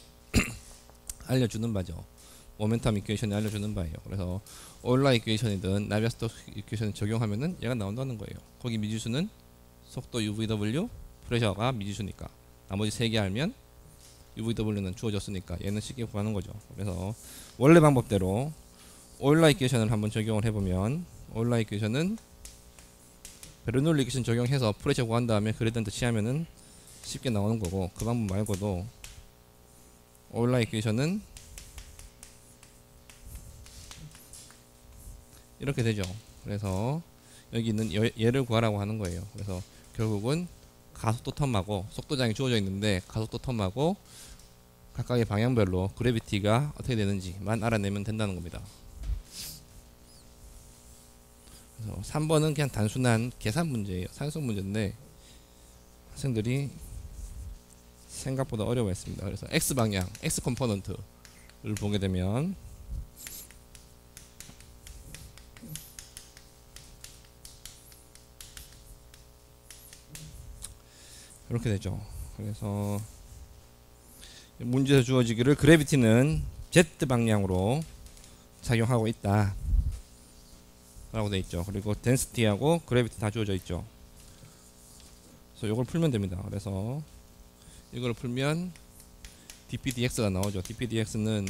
알려주는 바죠. 모멘텀 이퀘이션이 알려주는 바예요. 그래서 올라 이퀘이션이든 나비아-스톡스 이퀘이션을 적용하면은 얘가 나온다는 거예요. 거기 미지수는 속도 UVW, 프레셔가 미지수니까 나머지 세 개 알면 UVW는 주어졌으니까 얘는 쉽게 구하는 거죠. 그래서 원래 방법대로 올라 이퀘이션을 한번 적용을 해보면, 올라 이퀘이션은 베르놀리 이퀘이션 적용해서 프레셔 구한 다음에 그레디언트 취하면은 쉽게 나오는 거고, 그 방법 말고도 올라 이퀘이션은 이렇게 되죠. 그래서 여기 있는 얘를 구하라고 하는 거예요. 그래서 결국은 가속도 텀하고 속도장이 주어져 있는데 가속도 텀하고 각각의 방향별로 그래비티가 어떻게 되는지만 알아내면 된다는 겁니다. 그래서 3번은 그냥 단순한 계산 문제예요. 산수 문제인데 학생들이 생각보다 어려워했습니다. 그래서 X 방향, X 컴포넌트를 보게 되면 이렇게 되죠. 그래서 문제에서 주어지기를 그래비티는 Z 방향으로 작용하고 있다 라고 되어 있죠. 그리고 덴시티하고 그래비티 다 주어져 있죠. 그래서 이걸 풀면 됩니다. 그래서 이걸 풀면 dpdx가 나오죠. dpdx는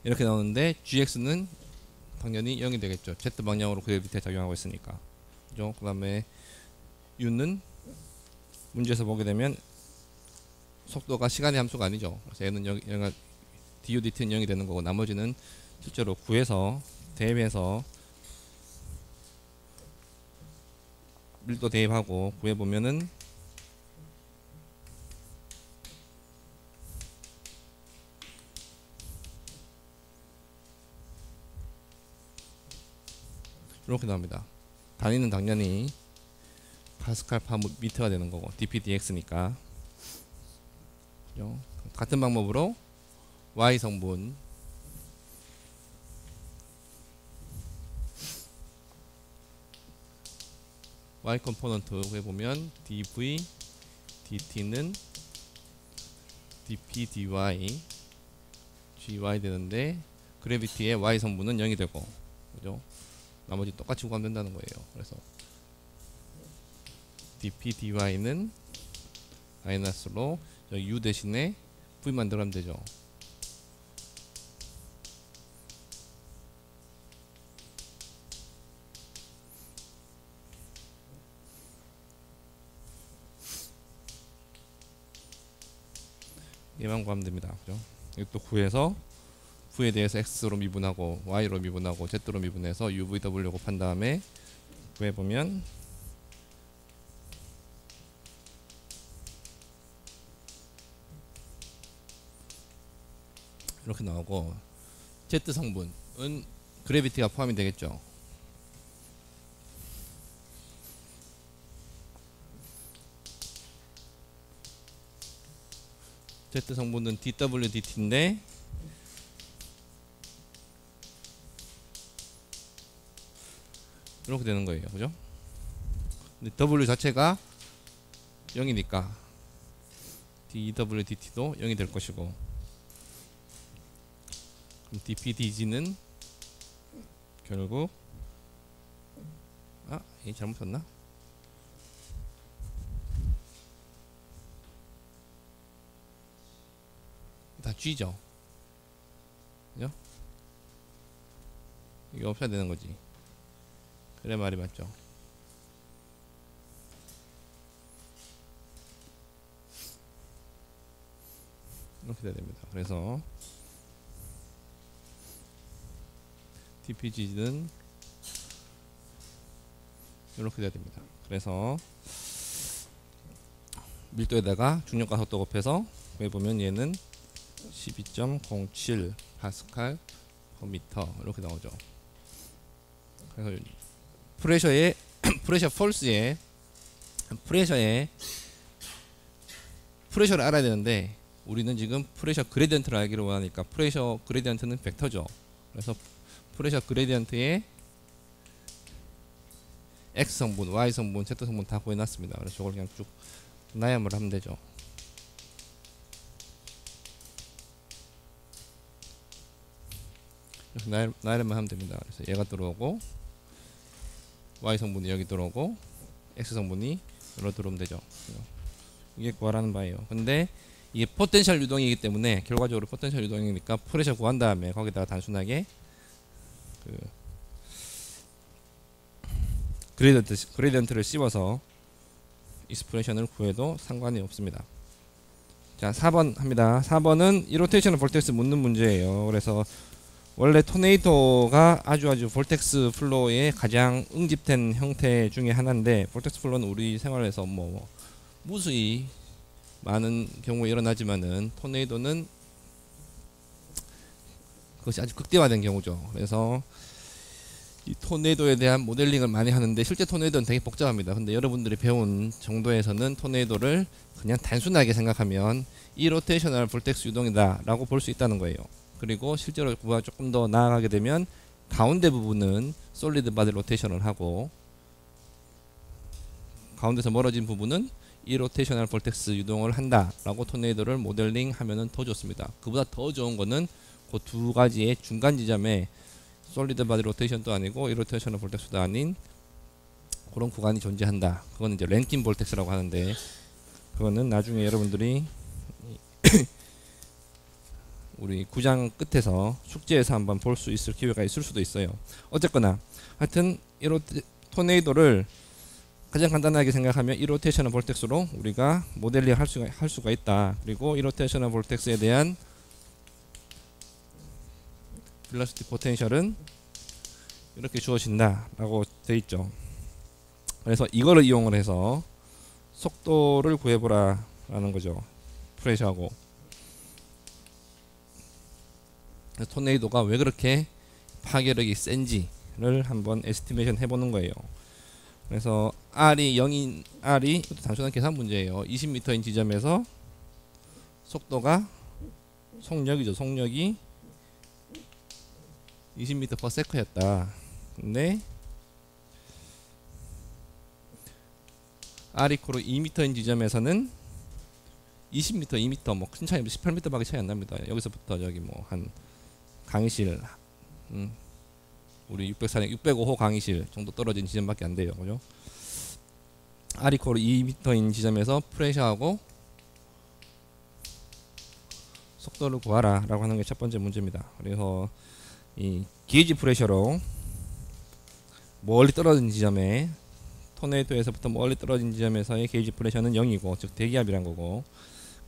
이렇게 나오는데 gx는 당연히 0이 되겠죠. z 방향으로 그래비티에 작용하고 있으니까. 그죠? 그 다음에 u는 문제에서 보게 되면 속도가 시간의 함수가 아니죠. 그래서 얘는 0, du dt는 0이 되는 거고, 나머지는 실제로 구해서 대입해서 밀도 대입하고 구해보면은 이렇게 나옵니다. 단위는 당연히 파스칼 파 미터가 되는 거고, dpdx니까. 그죠? 같은 방법으로 y 성분 y 컴포넌트 해보면 dv dt는 dp dy gy 되는데, 그래비티의 y 성분은 0이 되고, 그죠? 나머지 똑같이 구하면 된다는 거예요. 그래서 dp dy는 마이너스로 u 대신에 v만 들어가면 되죠. 얘만 구하면 됩니다. 그죠? 이것도 구해서 v에 대해서 x로 미분하고 y로 미분하고 z로 미분해서 uvw 곱한 다음에 구해보면 이렇게 나오고, z 성분은 그래비티가 포함이 되겠죠. z 성분은 dw dt인데 이렇게 되는 거예요. 그죠? 근데 w 자체가 0이니까 dw dt도 0이 될 것이고, 그럼 dp dg는 결국 이게 잘못했나? 다 g죠. 그죠? 이게 없어야 되는 거지. 그래 말이 맞죠. 이렇게 돼야 됩니다. 그래서 dpg는 이렇게 돼야 됩니다. 그래서 밀도에다가 중력과 속도 곱해서 구해보면 얘는 12.07 파스칼 퍼 미터 이렇게 나오죠. 그래서 프레셔의 프레셔 폴스의 프레셔를 알아야 되는데, 우리는 지금 프레셔 그레디언트를 알기로 원하니까 프레셔 그레디언트는 벡터죠. 그래서 프레셔 그레디언트의 x 성분, y 성분, z 성분 다 구해놨습니다. 그래서 저걸 그냥 쭉 나열을 하면 되죠. 이렇게 나열만 하면 됩니다. 그래서 얘가 들어오고, y 성분이 여기 들어오고, x 성분이 여기로 들어오면 되죠. 이게 구하라는 바예요. 근데 이게 포텐셜 유동이기 때문에, 결과적으로 포텐셜 유동이니까 프레셔 구한 다음에 거기다가 단순하게 그 그레디언트를 씌워서 익스프레션을 구해도 상관이 없습니다. 자, 4번 합니다. 4번은 이로테이션을 볼텍스 묻는 문제예요. 그래서 원래 토네이도가 아주 볼텍스 플로우의 가장 응집된 형태 중에 하나인데, 볼텍스 플로우는 우리 생활에서 무수히 많은 경우에 일어나지만은 토네이도는 그것이 아주 극대화된 경우죠. 그래서 이 토네이도에 대한 모델링을 많이 하는데 실제 토네이도는 되게 복잡합니다. 근데 여러분들이 배운 정도에서는 토네이도를 그냥 단순하게 생각하면 이 로테이셔널 볼텍스 유동이다 라고 볼 수 있다는 거예요. 그리고 실제로 그보다 조금 더 나아가게 되면 가운데 부분은 솔리드 바디 로테이션을 하고 가운데서 멀어진 부분은 이 로테이셔널 볼텍스 유동을 한다 라고 토네이도를 모델링 하면은 더 좋습니다. 그보다 더 좋은 거는 그 두 가지의 중간 지점에 솔리드 바디 로테이션도 아니고 이 로테이셔널 볼텍스도 아닌 그런 구간이 존재한다. 그거는 이제 랭킨 볼텍스라고 하는데 그거는 나중에 여러분들이 우리 구장 끝에서 숙제에서 한번 볼 수 있을 기회가 있을 수도 있어요. 어쨌거나 하여튼 이 토네이도를 가장 간단하게 생각하면 이 로테이셔널 볼텍스로 우리가 모델링 할 수가 있다. 그리고 이 로테이셔널 볼텍스에 대한 벨로시티 포텐셜은 이렇게 주어진다 라고 되어 있죠. 그래서 이거를 이용을 해서 속도를 구해보라 라는 거죠. 프레셔하고 토네이도가 왜 그렇게 파괴력이 센지를 한번 에스티메이션 해보는 거예요. 그래서 R이 0인 R이 단순한 계산 문제예요. 20m인 지점에서 속도가 속력이죠. 속력이 20m/s였다. 근데 R 이코로 2m인 지점에서는 20m, 2m 뭐 큰 차이 18m밖에 차이 안 납니다. 여기서부터 저기 뭐 한 강의실 우리 605호 강의실 정도 떨어진 지점밖에 안 돼요. 그죠? R 이코로 2m인 지점에서 프레셔하고 속도를 구하라 라고 하는 게 첫 번째 문제입니다. 그래서 이 게이지 프레셔로 멀리 떨어진 지점에 토네이도에서부터 멀리 떨어진 지점에서의 게이지 프레셔는 0이고 즉 대기압이란 거고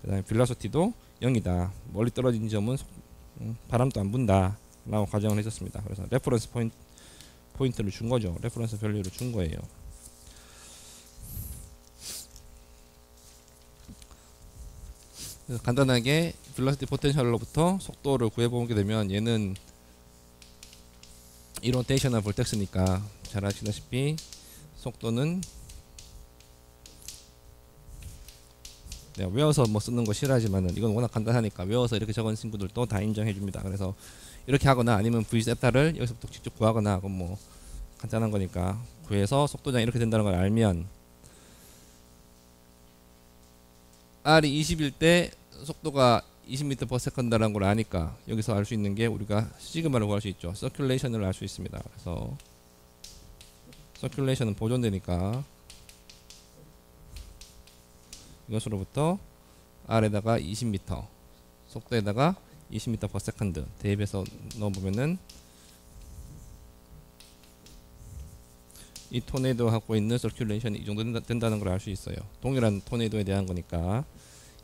그 다음에 빌라소티도 0이다. 멀리 떨어진 지점은 바람도 안 분다 라고 가정을 해줬습니다. 그래서 레퍼런스 포인트를 준 거죠. 레퍼런스 밸류를 준 거예요. 그래서 간단하게 빌라시티 포텐셜로부터 속도를 구해보게 되면 얘는 이 로테이셔널 볼텍스니까 잘 아시다시피 속도는 내가 외워서 뭐 쓰는 거 싫어하지만은 이건 워낙 간단하니까 외워서 이렇게 적은 친구들도 다 인정해 줍니다. 그래서 이렇게 하거나 아니면 V 세타를 여기서부터 직접 구하거나 그건 뭐 간단한 거니까 구해서 속도장이 이렇게 된다는 걸 알면 R이 20일 때 속도가 20m/s라는 걸 아니까 여기서 알 수 있는 게 우리가 시그마를 구할 수 있죠. 서큘레이션을 알 수 있습니다. 그래서 서큘레이션은 보존되니까 이것으로부터 R에다가 20m 속도에다가 20m/s 대입해서 넣어보면은 이 토네이도 갖고 있는 서큘레이션이 이 정도 된다는 걸 알 수 있어요. 동일한 토네이도에 대한 거니까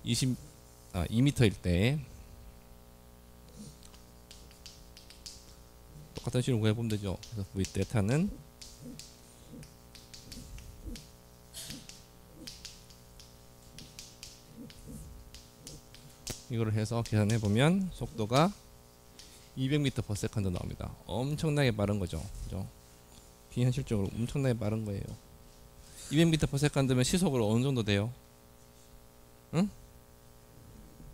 2m일 때 똑같은 식으로 구해보면 되죠. 그래서 V 데타는 이거를 해서 계산해보면 속도가 200m/s 나옵니다. 엄청나게 빠른 거죠. 그죠? 비현실적으로 엄청나게 빠른 거예요. 200m/s면 시속으로 어느 정도 돼요? 응?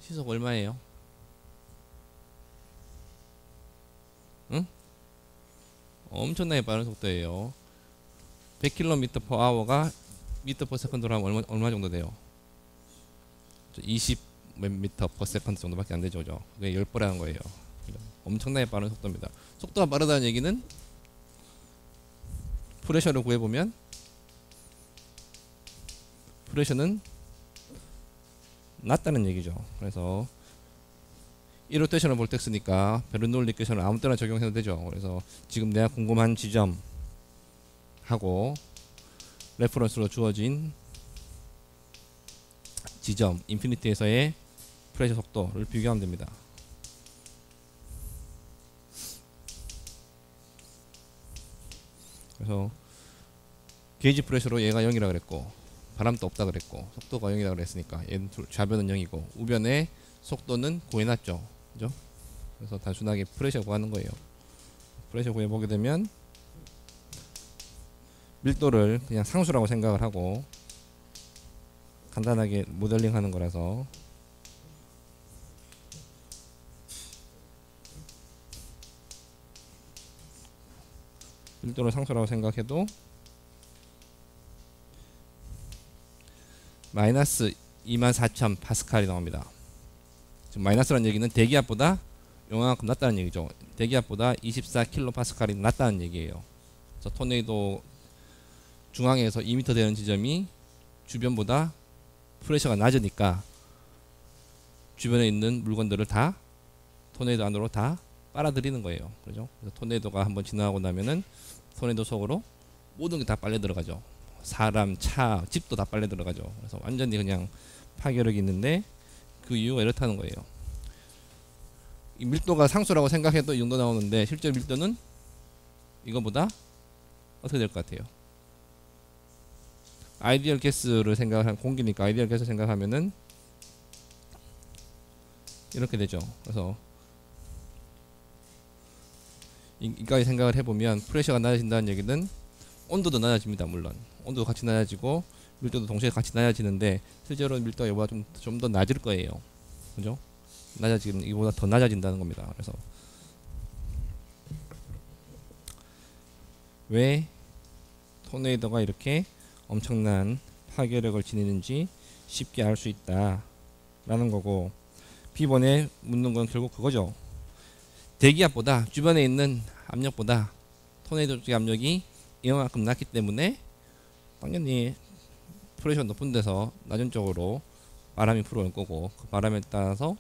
시속 얼마예요? 응? 엄청나게 빠른 속도예요. 100km/h가 m/s로 하면 얼마 정도 돼요? 20 m/s 정도밖에 안 되죠. 그죠? 그게 10배라는 거예요. 엄청나게 빠른 속도입니다. 속도가 빠르다는 얘기는 프레셔를 구해보면 프레셔는 낮다는 얘기죠. 그래서 이 로테이셔널 볼텍스니까 베르놀리 이퀘이션을 아무 때나 적용해도 되죠. 그래서 지금 내가 궁금한 지점 하고 레퍼런스로 주어진 지점 인피니티에서의 프레셔 속도를 비교하면 됩니다. 그래서 게이지 프레셔로 얘가 0이라 그랬고 바람도 없다 그랬고 속도가 0이라 그랬으니까 얘는 좌변은 0이고 우변의 속도는 구해놨죠. 그죠? 그래서 단순하게 프레셔 구하는 거예요. 프레셔 구해보게 되면 밀도를 그냥 상수라고 생각을 하고 간단하게 모델링 하는 거라서 밀도를 상수라고 생각해도 마이너스 24,000 파스칼이 나옵니다. 지금 마이너스라는 얘기는 대기압보다 요만큼 낮다는 얘기죠. 대기압보다 24 킬로파스칼이 낮다는 얘기예요. 그래서 토네이도 중앙에서 2m 되는 지점이 주변보다 프레셔가 낮으니까 주변에 있는 물건들을 다 토네이도 안으로 다 빨아들이는 거예요. 그죠? 그래서 토네이도가 한번 지나가고 나면은 토네이도 속으로 모든 게 다 빨려 들어가죠. 사람, 차, 집도 다 빨려 들어가죠. 그래서 완전히 그냥 파괴력이 있는데 그 이유가 이렇다는 거예요. 이 밀도가 상수라고 생각해도 이 정도 나오는데 실제 밀도는 이거보다 어떻게 될 것 같아요? 아이디얼 가스를 생각하면 공기니까 아이디얼 가스 생각하면은 이렇게 되죠. 그래서 이까지 생각을 해보면 프레셔가 낮아진다는 얘기는 온도도 낮아집니다. 물론 온도도 같이 낮아지고 밀도도 동시에 같이 낮아지는데 실제로 밀도가 이보다 좀 더 낮을 거예요. 그죠? 낮아지면 이보다 더 낮아진다는 겁니다. 그래서 왜 토네이도가 이렇게 엄청난 파괴력을 지니는지 쉽게 알 수 있다라는 거고, B번에 묻는 건 결국 그거죠. 대기압보다 주변에 있는 압력보다 토네이도 쪽의 압력이 이만큼 낮기 때문에 당연히 프레셔가 높은 데서 낮은 쪽으로 바람이 불어올 거고, 그 바람에 따라서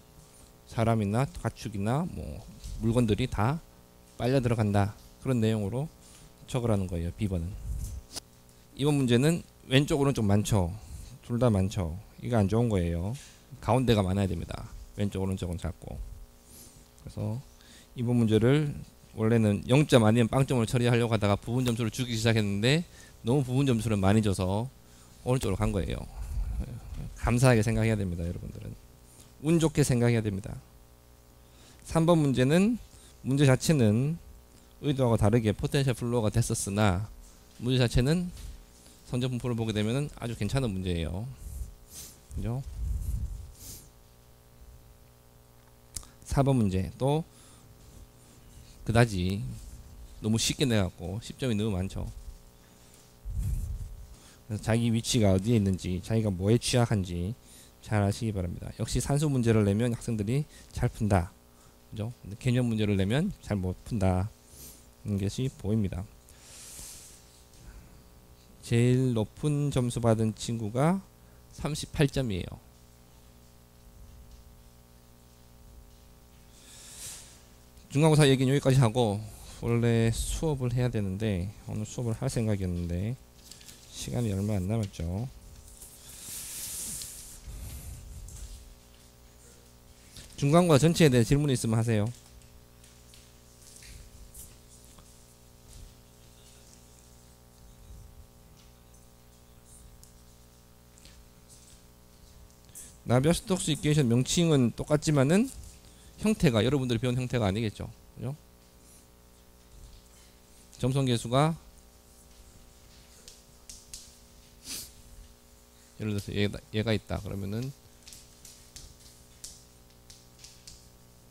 사람이나 가축이나 뭐 물건들이 다 빨려 들어간다, 그런 내용으로 적으라는 거예요. B번은. 이번 문제는 왼쪽 오른쪽 많죠. 둘 다 많죠. 이거 안 좋은 거예요. 가운데가 많아야 됩니다. 왼쪽 오른쪽은 작고. 그래서 이번 문제를 원래는 0점 아니면 빵점을 처리하려고 하다가 부분 점수를 주기 시작했는데 너무 부분 점수를 많이 줘서 오른쪽으로 간 거예요. 감사하게 생각해야 됩니다. 여러분들은 운 좋게 생각해야 됩니다. 3번 문제는 문제 자체는 의도하고 다르게 포텐셜 플로우가 됐었으나 문제 자체는 성적 분포를 보게 되면 아주 괜찮은 문제예요. 그죠? 4번 문제 또 그다지 너무 쉽게 내갖고 10점이 너무 많죠. 그래서 자기 위치가 어디에 있는지, 자기가 뭐에 취약한지 잘 아시기 바랍니다. 역시 산수 문제를 내면 학생들이 잘 푼다. 그죠? 근데 개념 문제를 내면 잘 못 푼다. 는 것이 보입니다. 제일 높은 점수 받은 친구가 38점이에요. 중간고사 얘기는 여기까지 하고, 원래 수업을 해야 되는데 오늘 수업을 할 생각이었는데 시간이 얼마 안 남았죠. 중간고사 전체에 대해 질문 있으면 하세요. 나비아-스톡스 이퀘이션 명칭은 똑같지만은 형태가 여러분들이 배운 형태가 아니겠죠. 그죠? 점성계수가 예를 들어서 얘가 있다 그러면은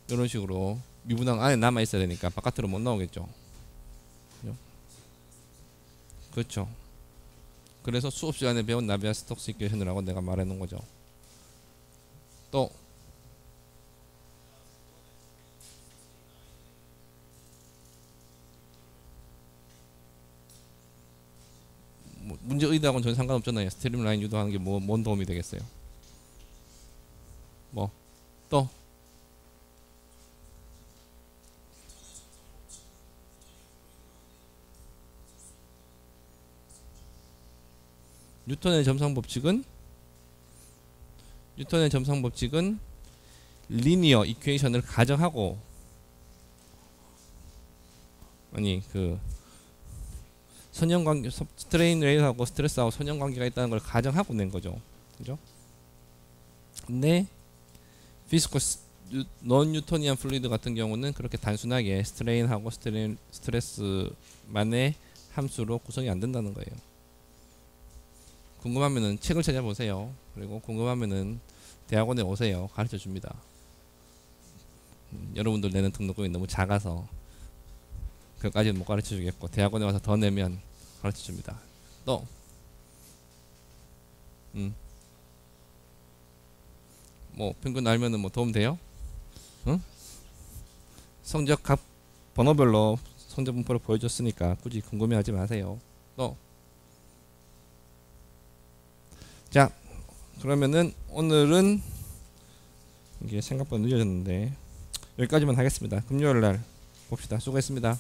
이런 식으로 미분항 안에 남아 있어야 되니까 바깥으로 못 나오겠죠. 그죠? 그렇죠. 그래서 수업 시간에 배운 나비아-스톡스 이퀘이션을 하고 내가 말해 놓은 거죠. 또 뭐 문제 의도하고는 전혀 상관없잖아요. 스트림라인 유도하는 게 뭔 도움이 되겠어요. 뭐 또 뉴턴의 점성법칙은 리니어 이퀘이션을 가정하고, 아니 그 선형관계, 스트레인 레이하고 스트레스하고 선형관계가 있다는 걸 가정하고 낸 거죠. 그죠? 근데 비스코스 non 뉴토니안 플루이드 같은 경우는 그렇게 단순하게 스트레인하고 스트레스만의 함수로 구성이 안 된다는 거예요. 궁금하면은 책을 찾아보세요. 그리고 궁금하면은 대학원에 오세요. 가르쳐 줍니다. 여러분들 내는 등록금이 너무 작아서 그까지는 못 가르쳐 주겠고, 대학원에 와서 더 내면 가르쳐 줍니다. 또 뭐 평균 알면은 뭐 도움 돼요? 응? 성적 각 번호별로 성적 분포를 보여줬으니까 굳이 궁금해하지 마세요. 또 자, 그러면은 오늘은 이게 생각보다 늦어졌는데 여기까지만 하겠습니다. 금요일 날 봅시다. 수고했습니다.